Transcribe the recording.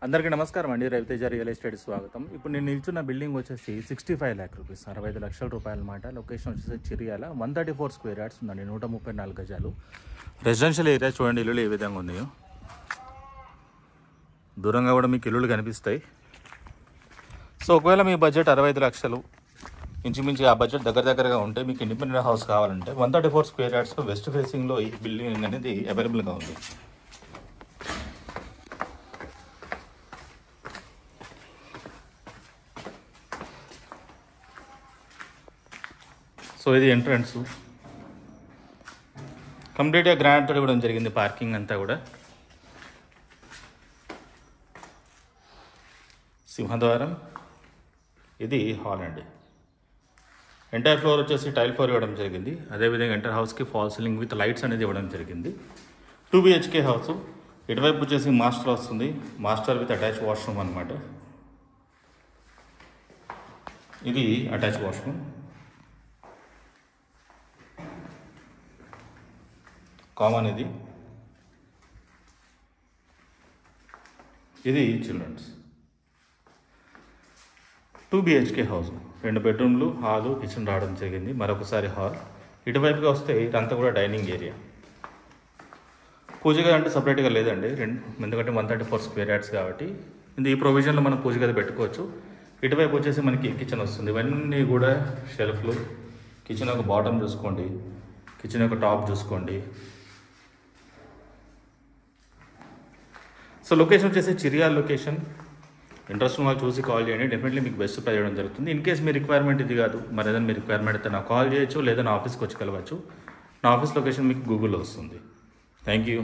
అందరికీ నమస్కారం అండి. రవితేజ రియల్ ఎస్టేట్ స్వాగతం. ఇప్పుడు నేను నిల్చున్న బిల్డింగ్ వచ్చేసి 65 lakh రూపీస్, 65 లక్షల రూపాయల మాట. లొకేషన్ వచ్చేసి చిరియాల, 134 స్క్వేర్ యార్డ్స్ ఉందండి, 134 గజాలు. రెసిడెన్షియల్ ఏరియా చూడండి, ఇల్లులు ఏ విధంగా ఉన్నాయో. దూరంగా కూడా మీకు ఇల్లులు కనిపిస్తాయి. సో ఒకవేళ మీ బడ్జెట్ 65 లక్షలు ఇంచుమించు ఆ బడ్జెట్ దగ్గరగా ఉంటే మీకు ఇండిపెండెంట్ హౌస్ కావాలంటే 134 స్క్వేర్ యార్డ్స్లో వెస్ట్ ఫేసింగ్లో ఈ బిల్డింగ్ అనేది అవైలబుల్గా ఉంది. సో ఇది ఎంట్రన్స్, కంప్లీట్గా గ్రానైట్ ఇవ్వడం జరిగింది. పార్కింగ్ అంతా కూడా సింహద్వారం. ఇది హాల్ అండి. ఎంటైర్ ఫ్లోర్ వచ్చేసి టైల్ ఫ్లోర్ ఇవ్వడం జరిగింది. అదేవిధంగా ఎంటర్ హౌస్కి ఫాల్ సీలింగ్ విత్ లైట్స్ అనేది ఇవ్వడం జరిగింది. 2 BHK హౌస్. ఇటువైపు వచ్చేసి మాస్టర్ వస్తుంది, మాస్టర్ విత్ అటాచ్ వాష్రూమ్ అనమాట. ఇది అటాచ్ వాష్రూమ్. కామన్ ఇది చిల్డ్రన్స్. 2 BHK హౌస్, 2 బెడ్రూమ్లు, హాలు, కిచెన్ రావడం జరిగింది. మరొకసారి హాల్. ఇటువైపుగా వస్తే ఇదంతా కూడా డైనింగ్ ఏరియా. పూజ గది అంటే సపరేట్గా లేదండి, ఎందుకంటే 134 స్క్వేర్ యార్డ్స్ కాబట్టి ఈ ప్రొవిజన్లో మనం పూజ గది పెట్టుకోవచ్చు. ఇటువైపు వచ్చేసి మనకి కిచెన్ వస్తుంది. ఇవన్నీ కూడా షెల్ఫ్లు. కిచెన్ ఒక బాటమ్ చూసుకోండి, కిచెన్ ఒక టాప్ చూసుకోండి. సో లొకేషన్ వచ్చేసి చిరియాల లొకేషన్. ఇంట్రెస్ట్ ఉన్న వాళ్ళు చూసి కాల్ చేయండి, డెఫినెట్లీ మీకు బెస్ట్ ప్రైస్ చేయడం జరుగుతుంది. ఇన్ కేస్ మీ రిక్వైర్మెంట్ ఇది కాదు, మరి ఏదైనా మీ రిక్వైర్మెంట్ అయితే నాకు కాల్ చేయొచ్చు, లేదా నా ఆఫీస్కి వచ్చి కలవచ్చు. నా ఆఫీస్ లొకేషన్ మీకు గూగుల్లో వస్తుంది. Thank you.